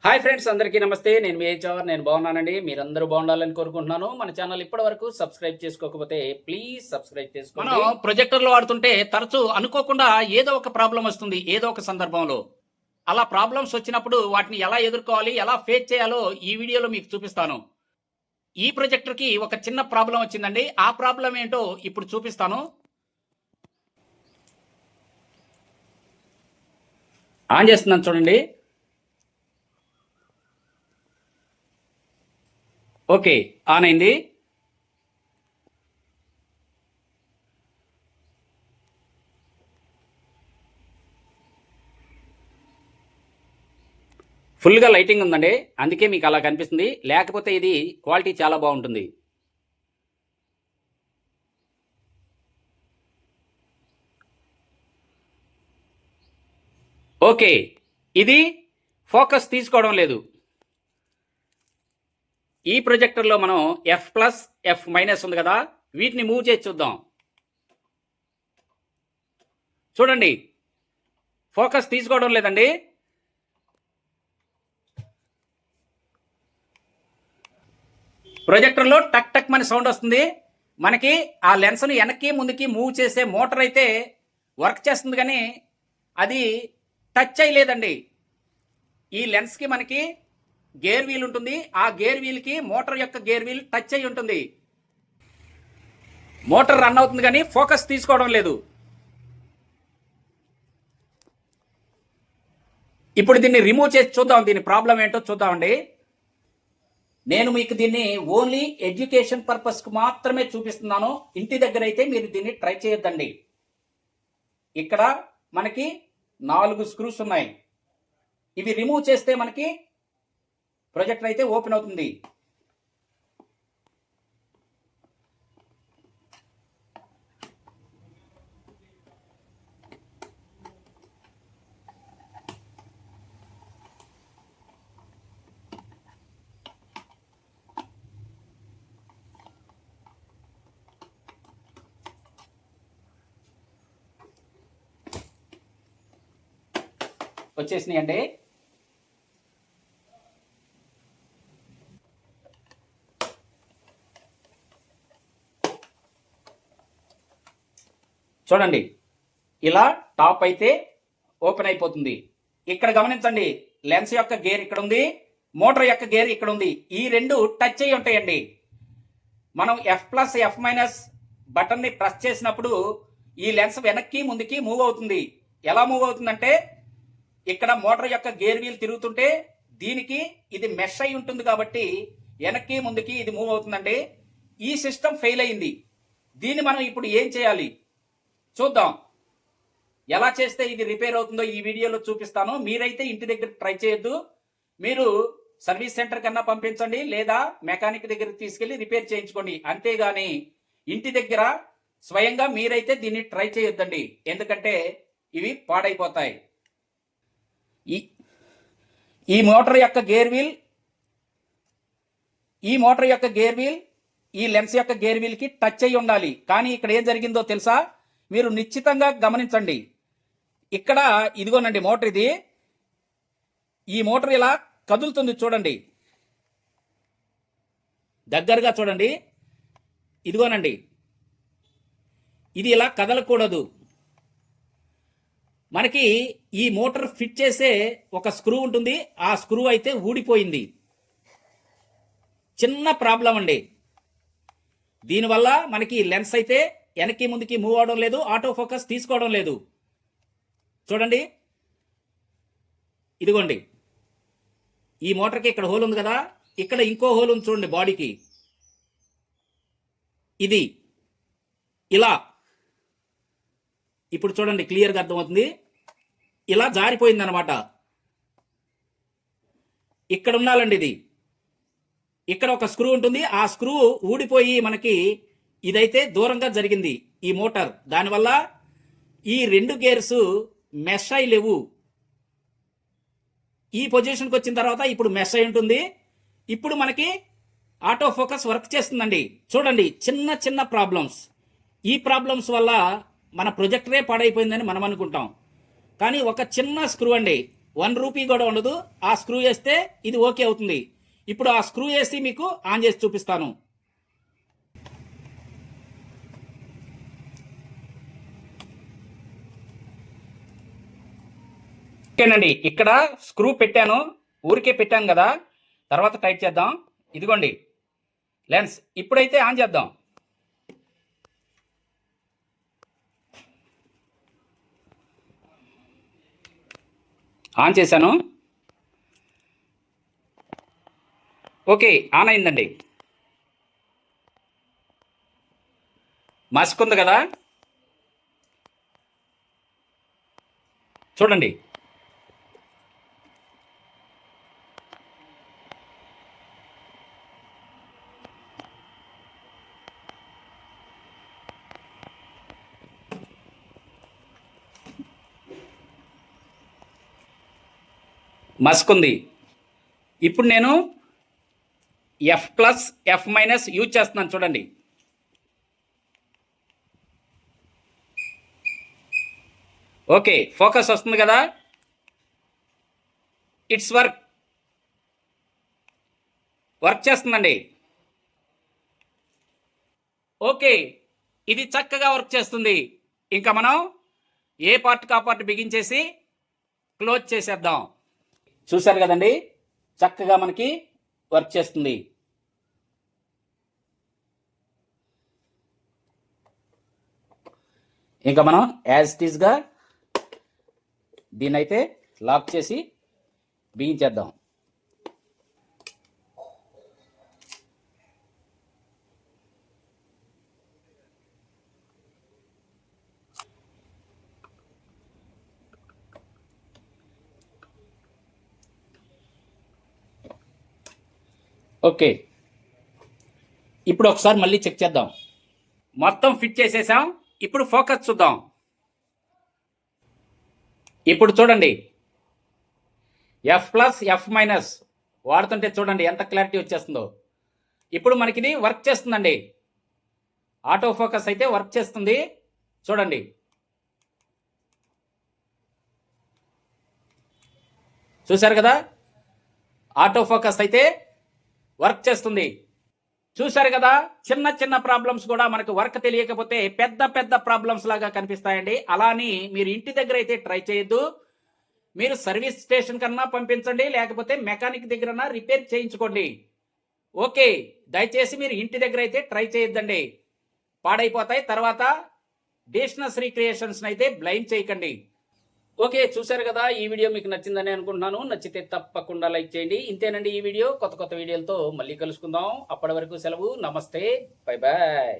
Hi friends, అందరికీ నమస్తే. నేను మీ హెచ్ఆర్. నేను బాగున్నానండి. మీరందరూ బాగుండాలని కోరుకుంటున్నాను. మన ఛానల్ ఇప్పటివరకు సబ్స్క్రైబ్ చేసుకోకపోతే ప్లీజ్ సబ్స్క్రైబ్ చేసుకోండి. మనం ప్రొజెక్టర్లు వాడుతుంటే తరచూ అనుకోకుండా ఏదో ఒక ప్రాబ్లం వస్తుంది, ఏదో ఒక సందర్భంలో. అలా ప్రాబ్లమ్స్ వచ్చినప్పుడు వాటిని ఎలా ఎదుర్కోవాలి, ఎలా ఫేస్ చేయాలో ఈ వీడియోలో మీకు చూపిస్తాను. ఈ ప్రొజెక్టర్కి ఒక చిన్న ప్రాబ్లం వచ్చిందండి. ఆ ప్రాబ్లం ఏంటో ఇప్పుడు చూపిస్తాను. ఆన్ చేస్తున్నాను చూడండి. ఓకే, ఆన్ అయింది. ఫుల్గా లైటింగ్ ఉందండి, అందుకే మీకు అలా కనిపిస్తుంది. లేకపోతే ఇది క్వాలిటీ చాలా బాగుంటుంది. ఓకే, ఇది ఫోకస్ తీసుకోవడం లేదు. ఈ ప్రొజెక్టర్లో మనం F+, F- ఉంది కదా, వీటిని మూవ్ చేసి చూద్దాం. చూడండి, ఫోకస్ తీసుకోవడం లేదండి. ప్రొజెక్టర్లో టక్ టక్ మన సౌండ్ వస్తుంది. మనకి ఆ లెన్స్ను వెనక్కి ముందుకి మూవ్ చేసే మోటార్ అయితే వర్క్ చేస్తుంది, కానీ అది టచ్ అయ్యలేదండి. ఈ లెన్స్కి మనకి గేర్ వీల్ ఉంటుంది. ఆ గేర్ వీల్కి మోటార్ యొక్క గేర్ వీల్ టచ్ అయి ఉంటుంది. మోటార్ రన్ అవుతుంది, కానీ ఫోకస్ తీసుకోవడం లేదు. ఇప్పుడు దీన్ని రిమూవ్ చేసి చూద్దాం, దీని ప్రాబ్లం ఏంటో చూద్దామండి. నేను మీకు దీన్ని ఓన్లీ ఎడ్యుకేషన్ పర్పస్కి మాత్రమే చూపిస్తున్నాను. ఇంటి దగ్గర అయితే మీరు దీన్ని ట్రై చేయొద్దండి. ఇక్కడ మనకి 4 స్క్రూస్ ఉన్నాయి. ఇవి రిమూవ్ చేస్తే మనకి ప్రొజెక్టర్ అయితే ఓపెన్ అవుతుంది. వచ్చేసినాయండి. చూడండి, ఇలా టాప్ అయితే ఓపెన్ అయిపోతుంది. ఇక్కడ గమనించండి, లెన్స్ యొక్క గేర్ ఇక్కడ ఉంది, మోటార్ యొక్క గేర్ ఇక్కడ ఉంది. ఈ రెండు టచ్ అయ్యి ఉంటాయండి. మనం F+, F- బటన్ని ప్రెస్ చేసినప్పుడు ఈ లెన్స్ వెనక్కి ముందుకి మూవ్ అవుతుంది. ఎలా మూవ్ అవుతుందంటే, ఇక్కడ మోటార్ యొక్క గేర్ వీల్ తిరుగుతుంటే దీనికి ఇది మెష్ అయి ఉంటుంది కాబట్టి వెనక్కి ముందుకి ఇది మూవ్ అవుతుందండి. ఈ సిస్టమ్ ఫెయిల్ అయింది. దీన్ని మనం ఇప్పుడు ఏం చేయాలి చూద్దాం. ఎలా చేస్తే ఇది రిపేర్ అవుతుందో ఈ వీడియోలో చూపిస్తాను. మీరైతే ఇంటి దగ్గర ట్రై చేయొద్దు. మీరు సర్వీస్ సెంటర్ కన్నా పంపించండి, లేదా మెకానిక్ దగ్గరికి తీసుకెళ్లి రిపేర్ చేయించుకోండి. అంతేగాని ఇంటి దగ్గర స్వయంగా మీరైతే దీన్ని ట్రై చేయొద్దండి, ఎందుకంటే ఇవి పాడైపోతాయి. ఈ మోటార్ యొక్క గేర్ వీల్ ఈ లెన్స్ యొక్క గేర్ వీల్ కి టచ్ అయి ఉండాలి. కానీ ఇక్కడ ఏం జరిగిందో తెలుసా? మీరు నిశ్చితంగా గమనించండి. ఇక్కడ ఇదిగోనండి మోటార్, ఇది ఈ మోటార్ ఇలా కదులుతుంది. చూడండి, దగ్గరగా చూడండి. ఇదిగోనండి, ఇది ఇలా కదలకూడదు. మనకి ఈ మోటార్ ఫిట్ చేసే ఒక స్క్రూ ఉంటుంది, ఆ స్క్రూ అయితే ఊడిపోయింది. చిన్న ప్రాబ్లం అండి. దీనివల్ల మనకి లెన్స్ అయితే వెనక్కి ముందుకి మూవ్ అవడం లేదు, ఆటో ఫోకస్ తీసుకోవడం లేదు. చూడండి, ఇదిగోండి, ఈ మోటార్కి ఇక్కడ హోల్ ఉంది కదా, ఇక్కడ ఇంకో హోల్ ఉంది చూడండి బాడీకి. ఇది ఇలా ఇప్పుడు చూడండి, క్లియర్గా అర్థమవుతుంది. ఇలా జారిపోయింది అనమాట. ఇక్కడ ఉండాలండి ఇది. ఇక్కడ ఒక స్క్రూ ఉంటుంది, ఆ స్క్రూ ఊడిపోయి మనకి ఇదైతే దూరంగా జరిగింది ఈ మోటార్. దానివల్ల ఈ 2 గేర్స్ మెష్ అయి లేవు. ఈ పొజిషన్కి వచ్చిన తర్వాత ఇప్పుడు మెష్ అయి ఉంటుంది. ఇప్పుడు మనకి ఆటో ఫోకస్ వర్క్ చేస్తుందండి. చూడండి, చిన్న చిన్న ప్రాబ్లమ్స్. ఈ ప్రాబ్లమ్స్ వల్ల మన ప్రొజెక్టరే పాడైపోయిందని మనం అనుకుంటాం, కానీ ఒక చిన్న స్క్రూ అండి, రూపీ కూడా ఉండదు. ఆ స్క్రూ వేస్తే ఇది ఓకే అవుతుంది. ఇప్పుడు ఆ స్క్రూ వేసి మీకు ఆన్ చేసి చూపిస్తాను. ఓకేనండి, ఇక్కడ స్క్రూ పెట్టాను, ఊరికే పెట్టాను కదా, తర్వాత టైట్ చేద్దాం. ఇదిగోండి లెన్స్. ఇప్పుడైతే ఆన్ చేద్దాం. ఆన్ చేశాను. ఓకే, ఆన్ అయిందండి. మసుకుంది కదా, చూడండి. మసుకుంది. ఇప్పుడు నేను F+ F- యూజ్ చేస్తున్నాను, చూడండి. ఓకే, ఫోకస్ వస్తుంది కదా. ఇట్స్ వర్క్ చేస్తుందండి. ఓకే, ఇది చక్కగా వర్క్ చేస్తుంది. ఇంకా మనం ఏ పార్ట్ కా పార్ట్ బిగించేసి క్లోజ్ చేసేద్దాం. చూశారు కదండి, చక్కగా మనకి వర్క్ చేస్తుంది. ఇంకా మనం యాజ్ ఇట్ ఈస్గా దీన్ని అయితే లాక్ చేసి బిగించేద్దాం. ఓకే, ఇప్పుడు ఒకసారి మళ్ళీ చెక్ చేద్దాం. మొత్తం ఫిట్ చేసేసాం. ఇప్పుడు ఫోకస్ చూద్దాం. ఇప్పుడు చూడండి, F+ F- వాడుతుంటే చూడండి ఎంత క్లారిటీ వచ్చేస్తుందో. ఇప్పుడు మనకి ఇది వర్క్ చేస్తుందండి. ఆటో ఫోకస్ అయితే వర్క్ చేస్తుంది, చూడండి. చూశారు కదా, ఆటో ఫోకస్ అయితే వర్క్ చేస్తుంది. చూశారు కదా, చిన్న చిన్న ప్రాబ్లమ్స్ కూడా మనకు వర్క్ తెలియకపోతే పెద్ద పెద్ద ప్రాబ్లమ్స్ లాగా కనిపిస్తాయండి. అలా అని మీరు ఇంటి దగ్గర అయితే ట్రై చేయొద్దు. మీరు సర్వీస్ స్టేషన్ కన్నా పంపించండి, లేకపోతే మెకానిక్ దగ్గర రిపేర్ చేయించుకోండి. ఓకే, దయచేసి మీరు ఇంటి దగ్గర అయితే ట్రై చేయొద్దండి, పాడైపోతాయి. తర్వాత డేషనశ్రీ క్రియేషన్స్ అయితే బ్లైమ్ చేయకండి. ఓకే, చూశారు కదా, ఈ వీడియో మీకు నచ్చిందని అనుకుంటున్నాను. నచ్చితే తప్పకుండా లైక్ చేయండి. ఇంతేనండి ఈ వీడియో. కొత్త కొత్త వీడియోలతో మళ్ళీ కలుసుకుందాం. అప్పటి వరకు సెలవు. నమస్తే, బై బాయ్.